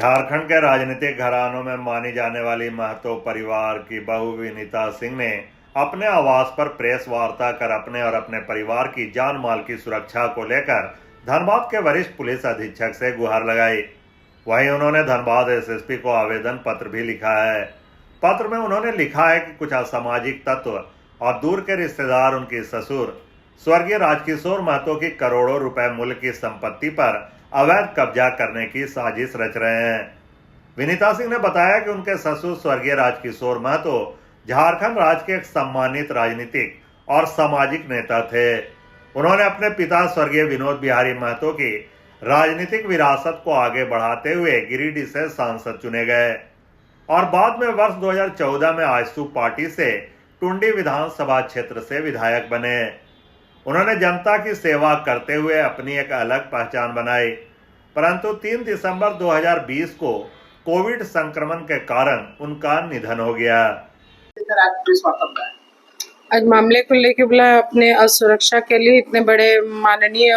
झारखंड के राजनीतिक घरानों में मानी जाने वाली महतो परिवार की बहू विनीता सिंह ने अपने आवास पर प्रेस वार्ता कर अपने और अपने परिवार की जान माल की सुरक्षा को लेकर धनबाद के वरिष्ठ पुलिस अधीक्षक से गुहार लगाई। वहीं उन्होंने धनबाद एसएसपी को आवेदन पत्र भी लिखा है। पत्र में उन्होंने लिखा है कि कुछ असामाजिक तत्व और दूर के रिश्तेदार उनकी ससुर स्वर्गीय राजकिशोर महतो की करोड़ों रुपए मूल्य की संपत्ति पर अवैध कब्जा करने की साजिश रच रहे हैं। विनीता सिंह ने बताया कि उनके ससुर स्वर्गीय राजकिशोर महतो झारखंड राज्य के एक सम्मानित राजनीतिक और सामाजिक नेता थे। उन्होंने अपने पिता स्वर्गीय विनोद बिहारी महतो की राजनीतिक विरासत को आगे बढ़ाते हुए गिरिडीह से सांसद चुने गए और बाद में वर्ष 2014 में आजसू पार्टी से टुंडी विधानसभा क्षेत्र से विधायक बने। उन्होंने जनता की सेवा करते हुए अपनी एक अलग पहचान बनाई, परंतु 3 दिसंबर 2020 को कोविड संक्रमण के कारण उनका निधन हो गया। आज मामले को लेके बुलाया अपने सुरक्षा के लिए। इतने बड़े माननीय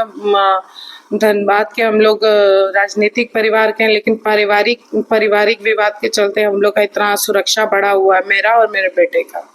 धनबाद के हम लोग राजनीतिक परिवार के हैं, लेकिन पारिवारिक विवाद के चलते हम लोग का इतना सुरक्षा बढ़ा हुआ है, मेरा और मेरे बेटे का।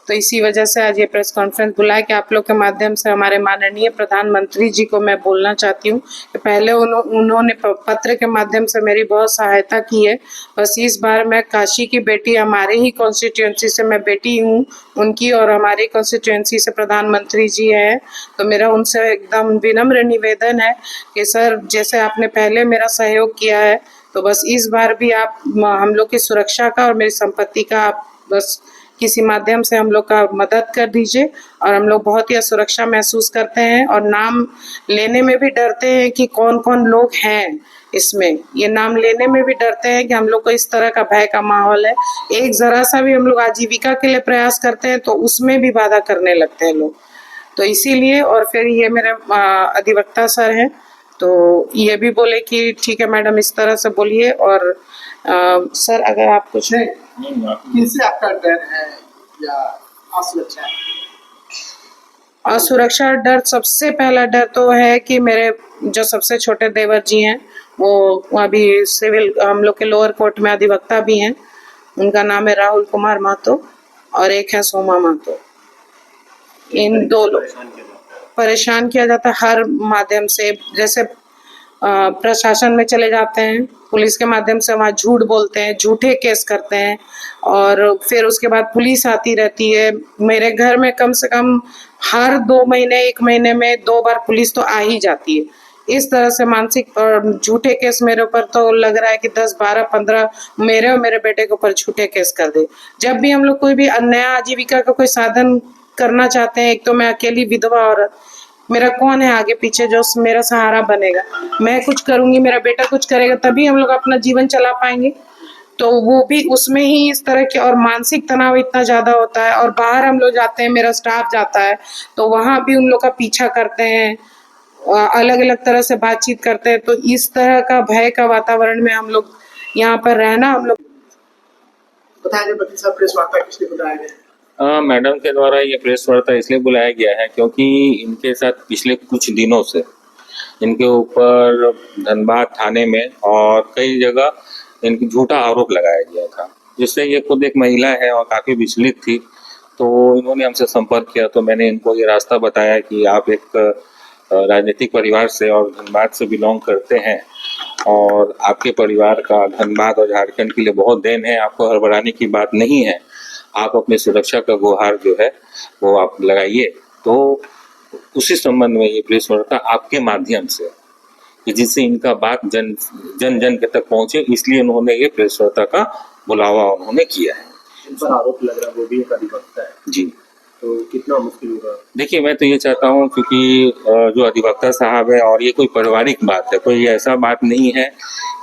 तो इसी वजह से आज ये प्रेस कॉन्फ्रेंस बुलाया कि आप लोग के माध्यम से हमारे माननीय प्रधानमंत्री जी को मैं बोलना चाहती हूँ कि पहले उन्होंने पत्र के माध्यम से मेरी बहुत सहायता की है। बस इस बार मैं काशी की बेटी, हमारे ही कॉन्स्टिट्यूएंसी से मैं बेटी हूँ उनकी, और हमारी कॉन्स्टिट्यूएंसी से प्रधानमंत्री जी है, तो मेरा उनसे एकदम विनम्र निवेदन है कि सर, जैसे आपने पहले मेरा सहयोग किया है, तो बस इस बार भी आप हम लोग की सुरक्षा का और मेरी संपत्ति का आप बस किसी माध्यम से हम लोग का मदद कर दीजिए। और हम लोग बहुत ही असुरक्षा महसूस करते हैं और नाम लेने में भी डरते हैं कि कौन कौन लोग हैं इसमें। ये नाम लेने में भी डरते हैं कि हम लोग को इस तरह का भय का माहौल है। एक जरा सा भी हम लोग आजीविका के लिए प्रयास करते हैं तो उसमें भी बाधा करने लगते हैं लोग। तो इसीलिए, और फिर ये मेरे अधिवक्ता सर हैं, तो ये भी बोले कि ठीक है मैडम, इस तरह से बोलिए। और सर, अगर आप कुछ किनसे आपका डर है या असुरक्षा है? असुरक्षा डर, सबसे पहला डर तो है कि मेरे जो सबसे छोटे देवर जी हैं वो अभी सिविल हम लोग के लोअर कोर्ट में अधिवक्ता भी हैं। उनका नाम है राहुल कुमार महतो और एक है सोमा महतो। इन दो लोग परेशान किया जाता है हर माध्यम से। जैसे प्रशासन में चले जाते हैं, पुलिस के माध्यम से वहाँ झूठ बोलते हैं, झूठे केस करते हैं, और फिर उसके बाद पुलिस आती रहती है। मेरे घर में कम से कम हर 2 महीने 1 महीने में 2 बार पुलिस तो आ ही जाती है। इस तरह से मानसिक और झूठे केस मेरे ऊपर तो लग रहा है कि 10, 12, 15 मेरे और मेरे बेटे के ऊपर झूठे केस कर दे। जब भी हम लोग कोई भी नया आजीविका का कोई साधन करना चाहते हैं, एक तो मैं अकेली विधवा औरत, मेरा कौन है आगे पीछे जो मेरा सहारा बनेगा? मैं कुछ करूंगी, मेरा बेटा कुछ करेगा, तभी हम लोग अपना जीवन चला पाएंगे। तो वो भी उसमें ही इस तरह के, और मानसिक तनाव इतना ज्यादा होता है। और बाहर हम लोग जाते हैं, मेरा स्टाफ जाता है, तो वहां भी उन लोग का पीछा करते हैं, अलग अलग तरह से बातचीत करते हैं। तो इस तरह का भय का वातावरण में हम लोग यहाँ पर रहना, हम लोग बताइए प्रेस वार्ता किसने बुलाया गया? मैडम के द्वारा ये प्रेस वार्ता इसलिए बुलाया गया है क्योंकि इनके साथ पिछले कुछ दिनों से इनके ऊपर धनबाद थाने में और कई जगह इनकी झूठा आरोप लगाया गया था, जिससे ये खुद एक महिला है और काफ़ी विचलित थी। तो इन्होंने हमसे संपर्क किया, तो मैंने इनको ये रास्ता बताया कि आप एक राजनीतिक परिवार से और धनबाद से बिलोंग करते हैं और आपके परिवार का धनबाद और झारखंड के लिए बहुत देन है, आपको हड़बड़ाने की बात नहीं है। आप अपनी सुरक्षा का गुहार जो है वो आप लगाइए। तो उसी संबंध में ये प्रेस वार्ता आपके माध्यम से, कि जिससे इनका बात जन जन के तक पहुंचे, इसलिए उन्होंने ये प्रेस वार्ता का बुलावा उन्होंने किया है। इन पर आरोप लग रहा है वो भी एक अधिवक्ता है जी, तो कितना मुश्किल होगा? देखिए, मैं तो ये चाहता हूँ, क्योंकि जो अधिवक्ता साहब है और ये कोई पारिवारिक बात है, कोई ऐसा बात नहीं है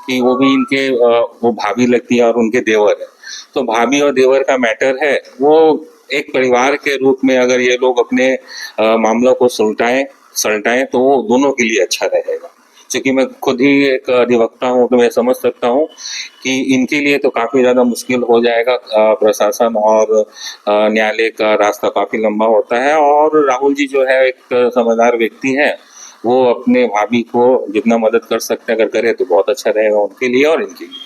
कि वो भी इनके वो भाभी लगती है और उनके देवर है। तो भाभी और देवर का मैटर है, वो एक परिवार के रूप में अगर ये लोग अपने मामलों को सलटाएं तो वो दोनों के लिए अच्छा रहेगा। क्योंकि मैं खुद ही एक अधिवक्ता हूँ, तो मैं समझ सकता हूँ कि इनके लिए तो काफ़ी ज़्यादा मुश्किल हो जाएगा। प्रशासन और न्यायालय का रास्ता काफ़ी लंबा होता है, और राहुल जी जो है एक समझदार व्यक्ति है, वो अपने भाभी को जितना मदद कर सकते हैं अगर करे तो बहुत अच्छा रहेगा उनके लिए और इनके लिए।